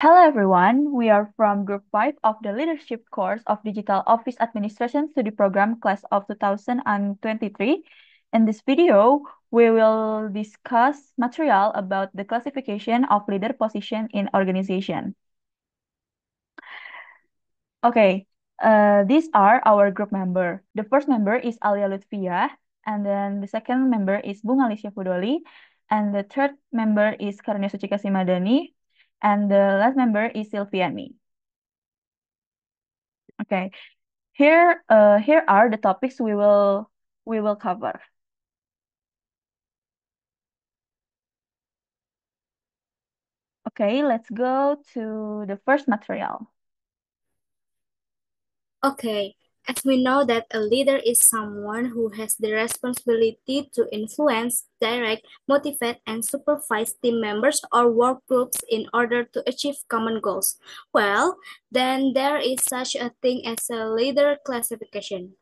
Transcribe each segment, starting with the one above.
Hello everyone, we are from Group 5 of the Leadership course of Digital Office Administration Study Program Class of 2023. In this video, we will discuss material about the classification of leader position in organization. Okay, these are our group member. The first member is Alia Lutfia, and then the second member is Bunga Alicia Fudoli, and the third member is Karnia Sucika Simadani, and the last member is Sylviani. Okay, here are the topics we will cover. Okay, let's go to the first material. Okay, as we know that a leader is someone who has the responsibility to influence, direct, motivate, and supervise team members or work groups in order to achieve common goals. Well, then there is such a thing as a leader classification.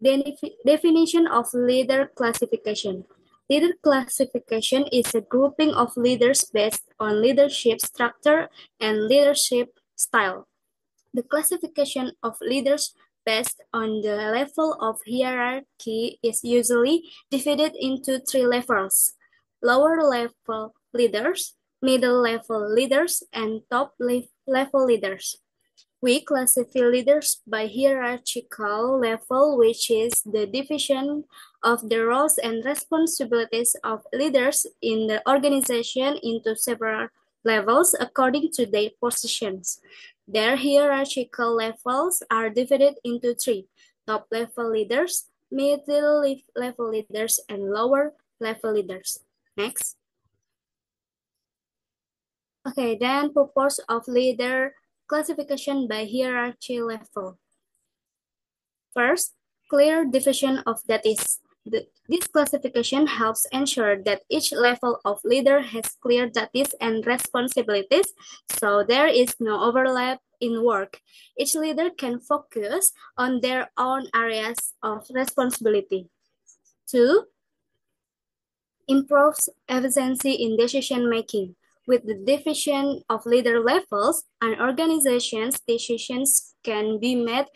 Definition of leader classification. Leader classification is a grouping of leaders based on leadership structure and leadership style. The classification of leaders based on the level of hierarchy is usually divided into three levels: lower level leaders, middle level leaders, and top level leaders. We classify leaders by hierarchical level, which is the division of the roles and responsibilities of leaders in the organization into several levels according to their positions. Their hierarchical levels are divided into three: top level leaders, middle level leaders, and lower level leaders. Next. Okay, then purpose of leader classification by hierarchy level. First, clear division of duties. This classification helps ensure that each level of leader has clear duties and responsibilities, so there is no overlap in work. Each leader can focus on their own areas of responsibility. Two, improves efficiency in decision making. With the division of leader levels, an organization's decisions can be made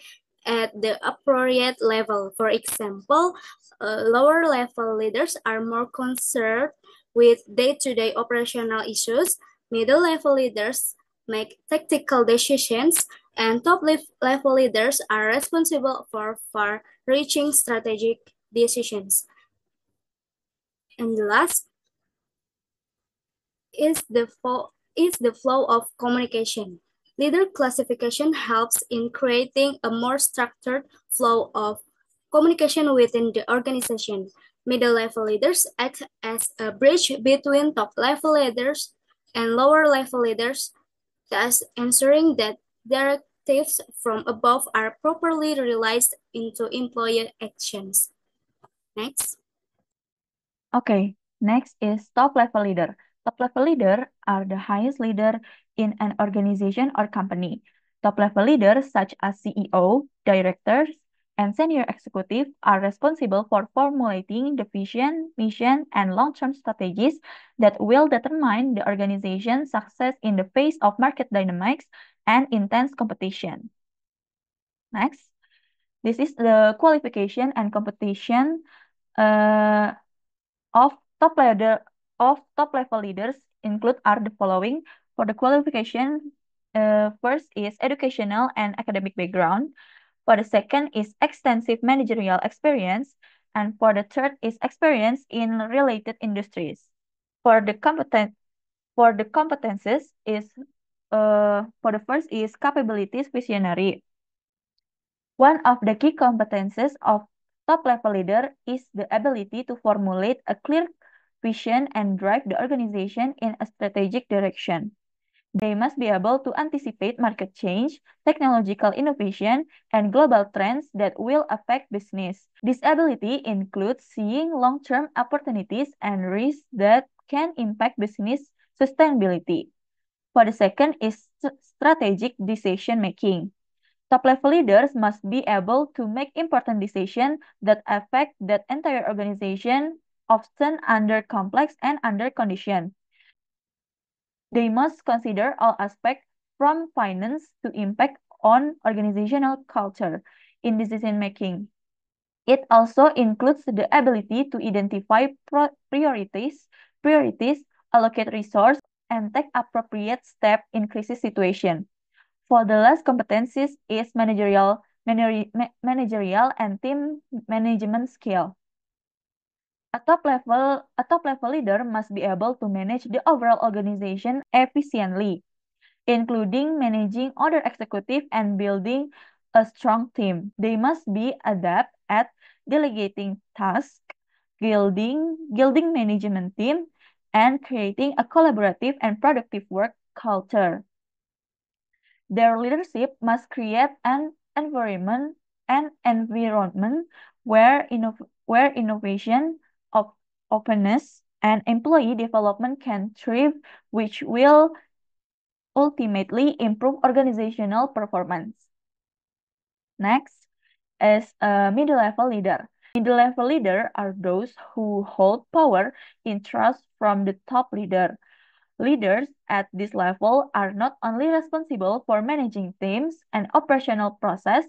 at the appropriate level. For example, lower level leaders are more concerned with day-to-day operational issues, middle level leaders make tactical decisions, and top level leaders are responsible for far-reaching strategic decisions. And the last is the flow of communication. Leader classification helps in creating a more structured flow of communication within the organization. Middle level leaders act as a bridge between top level leaders and lower level leaders, thus ensuring that directives from above are properly realized into employee actions. Next. Okay, next is top level leader. Top level leader are the highest leader in an organization or company. Top level leaders such as CEO, directors, and senior executive are responsible for formulating the vision, mission, and long-term strategies that will determine the organization's success in the face of market dynamics and intense competition. Next, this is the qualification and competition uh, of top level leaders include are the following. For the qualification, first is educational and academic background. For the second is extensive managerial experience, and for the third is experience in related industries. For the competences is for the first is capabilities visionary. One of the key competences of top level leader is the ability to formulate a clear vision and drive the organization in a strategic direction. They must be able to anticipate market change, technological innovation, and global trends that will affect business. This ability includes seeing long-term opportunities and risks that can impact business sustainability. For the second is strategic decision making. Top level leaders must be able to make important decisions that affect that entire organization, often under complex and under condition. They must consider all aspects from finance to impact on organizational culture in decision making. It also includes the ability to identify priorities, allocate resources, and take appropriate steps in crisis situations. For the last competencies is managerial and team management skill. A top level leader must be able to manage the overall organization efficiently, including managing other executives and building a strong team. They must be adept at delegating tasks, guiding management team, and creating a collaborative and productive work culture. Their leadership must create an environment where innovation, openness, and employee development can thrive, which will ultimately improve organizational performance. Next is a middle-level leader. Middle-level leader are those who hold power in trust from the top leader. Leaders at this level are not only responsible for managing teams and operational process,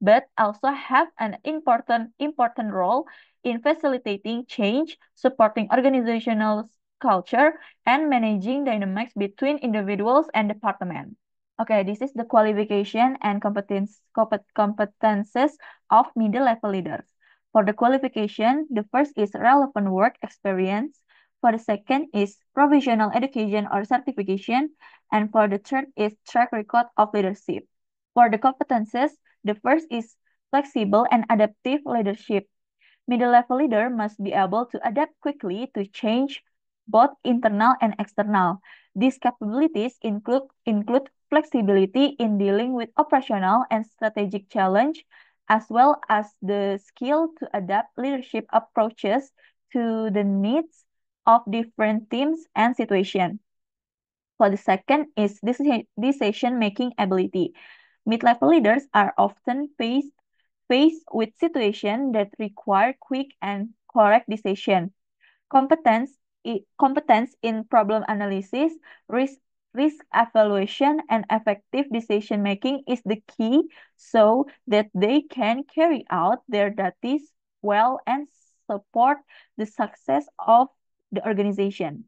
but also have an important role in facilitating change, supporting organizational culture, and managing dynamics between individuals and departments. Okay, this is the qualification and competences of middle level leaders. For the qualification, the first is relevant work experience. For the second is professional education or certification. And for the third is track record of leadership. For the competences, the first is flexible and adaptive leadership. Middle level leader must be able to adapt quickly to change, both internal and external. These capabilities include flexibility in dealing with operational and strategic challenge, as well as the skill to adapt leadership approaches to the needs of different teams and situations. For the second is decision-making ability. Mid-level leaders are often faced with situations that require quick and correct decision. Competence in problem analysis, risk evaluation, and effective decision making is the key so that they can carry out their duties well and support the success of the organization.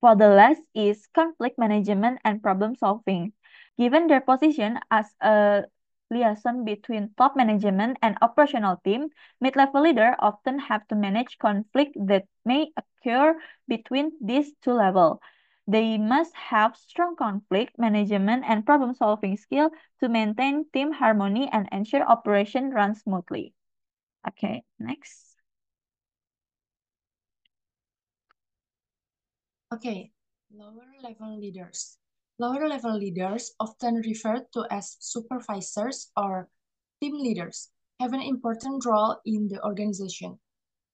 For the last is conflict management and problem solving. Given their position as a liaison between top management and operational team, mid-level leader often have to manage conflict that may occur between these two levels. They must have strong conflict management and problem solving skill to maintain team harmony and ensure operation runs smoothly. Okay, next. Okay, lower level leaders. Lower level leaders, often referred to as supervisors or team leaders, have an important role in the organization.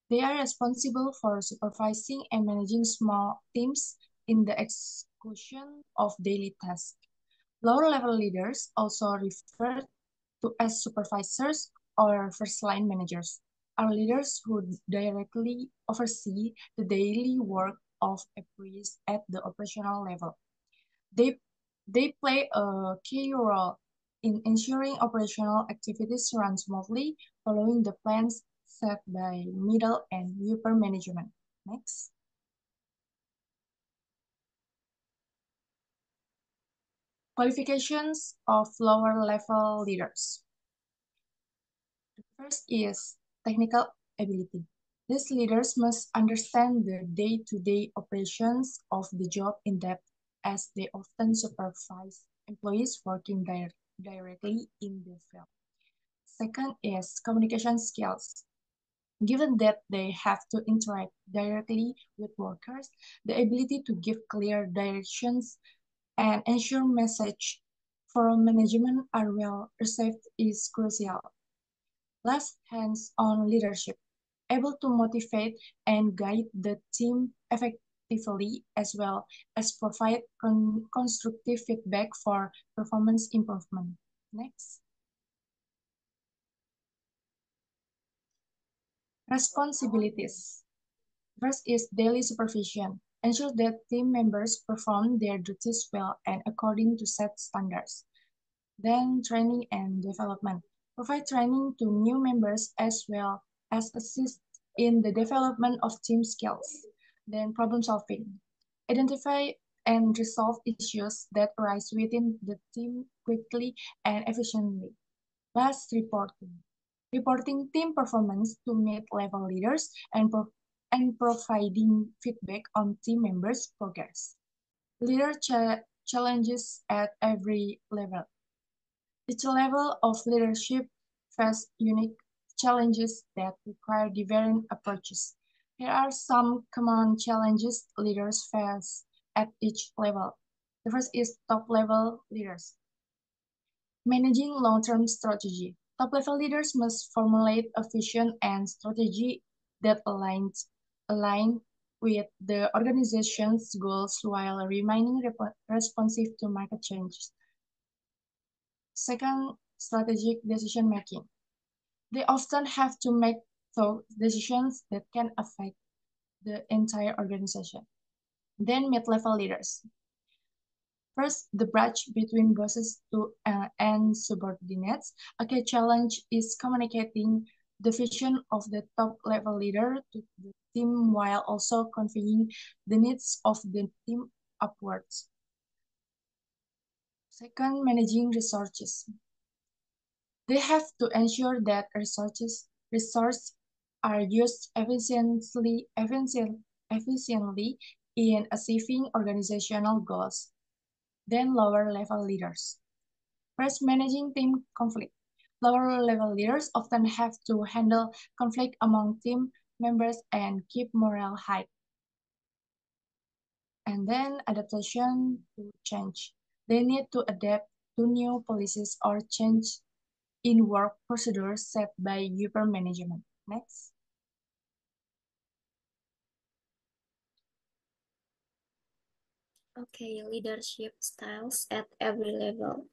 They are responsible for supervising and managing small teams in the execution of daily tasks. Lower level leaders, also referred to as supervisors or first line managers, are leaders who directly oversee the daily work of employees at the operational level. They play a key role in ensuring operational activities run smoothly following the plans set by middle and upper management. Next. Qualifications of lower level leaders. The first is technical ability. These leaders must understand the day-to-day operations of the job in depth, as they often supervise employees working directly in the field. Second is communication skills. Given that they have to interact directly with workers, the ability to give clear directions and ensure message from management are well received is crucial. Last, hands-on leadership, able to motivate and guide the team effectively, as well as provide constructive feedback for performance improvement. Next. Responsibilities. First is daily supervision. Ensure that team members perform their duties well and according to set standards. Then training and development. Provide training to new members as well as assist in the development of team skills. Then problem solving. Identify and resolve issues that arise within the team quickly and efficiently. Last, reporting. Reporting team performance to mid-level leaders and providing feedback on team members' progress. Leader challenges at every level. Each level of leadership faces unique challenges that require different approaches. Here are some common challenges leaders face at each level. The first is top-level leaders. Managing long-term strategy. Top-level leaders must formulate a vision and strategy that align with the organization's goals while remaining responsive to market changes. Second, strategic decision-making. They often have to make thought decisions that can affect the entire organization. Then mid-level leaders. First, the bridge between bosses and subordinates. A key challenge is communicating the vision of the top-level leader to the team while also conveying the needs of the team upwards. Second, managing resources. They have to ensure that resources are used efficiently in achieving organizational goals. Then lower level leaders. First, managing team conflict. Lower level leaders often have to handle conflict among team members and keep morale high. And then adaptation to change. They need to adapt to new policies or change in work procedures set by upper management. Next. Okay, leadership styles at every level.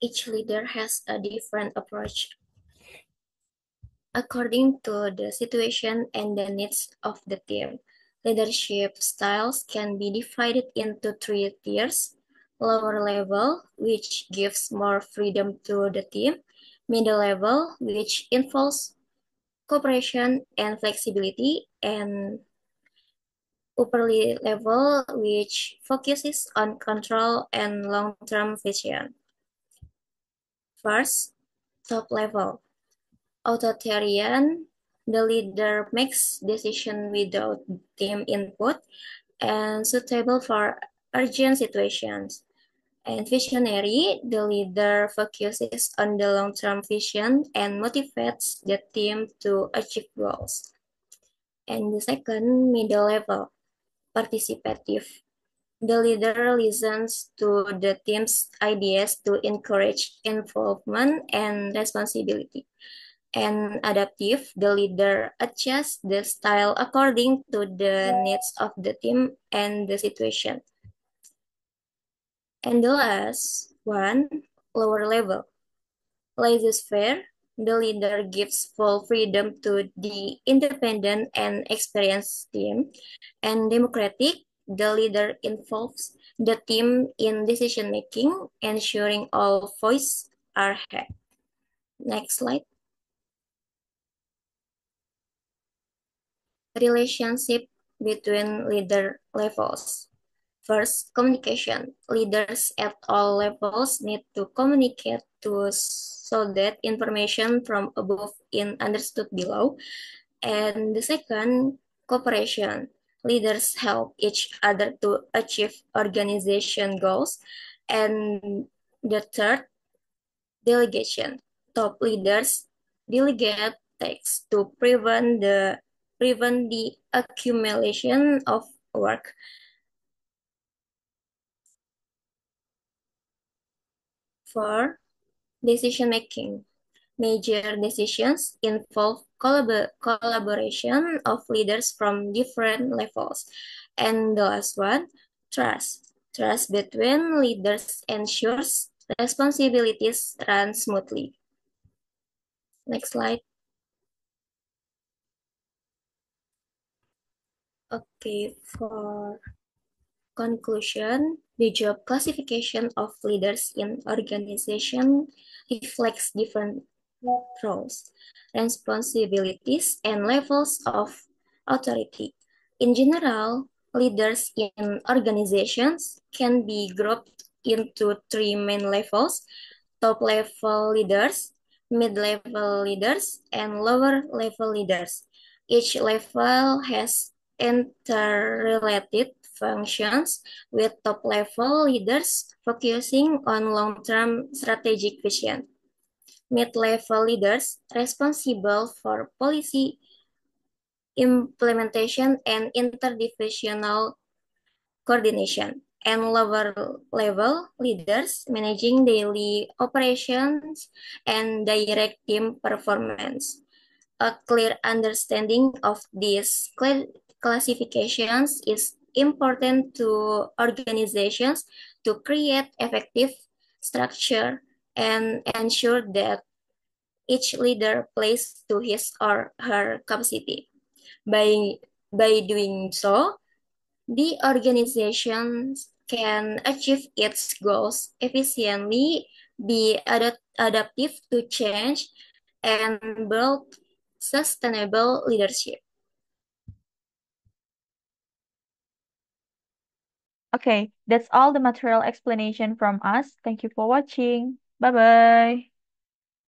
Each leader has a different approach according to the situation and the needs of the team. Leadership styles can be divided into 3 tiers. Lower level, which gives more freedom to the team. Middle level, which involves cooperation and flexibility. And upper level, which focuses on control and long-term vision. First, top level. Authoritarian, the leader makes decisions without team input and suitable for urgent situations. And visionary, the leader focuses on the long-term vision and motivates the team to achieve goals. And the second, middle level, participative. The leader listens to the team's ideas to encourage involvement and responsibility. And adaptive, the leader adjusts the style according to the needs of the team and the situation. And the last one, lower level. Laissez-faire, the leader gives full freedom to the independent and experienced team. And democratic, the leader involves the team in decision-making, ensuring all voices are heard. Next slide. Relationship between leader levels. First, communication. Leaders at all levels need to communicate so that information from above is understood below. And the second, cooperation. Leaders help each other to achieve organization goals. And the third, delegation. Top leaders delegate tasks to prevent the accumulation of work. For decision-making, major decisions involve collaboration of leaders from different levels. And the last one, trust. Trust between leaders ensures responsibilities run smoothly. Next slide. Okay, for conclusion, the job classification of leaders in organization reflects different roles, responsibilities, and levels of authority. In general, leaders in organizations can be grouped into three main levels: top level leaders, mid level leaders, and lower level leaders. Each level has interrelated functions, with top level leaders focusing on long term strategic vision. Mid level leaders responsible for policy implementation and interdivisional coordination, and lower level leaders managing daily operations and direct team performance. A clear understanding of these classifications is important to organizations to create effective structure and ensure that each leader plays to his or her capacity. By, by doing so, the organization can achieve its goals efficiently, be adaptive to change, and build sustainable leadership. Okay, that's all the material explanation from us. Thank you for watching. Bye-bye.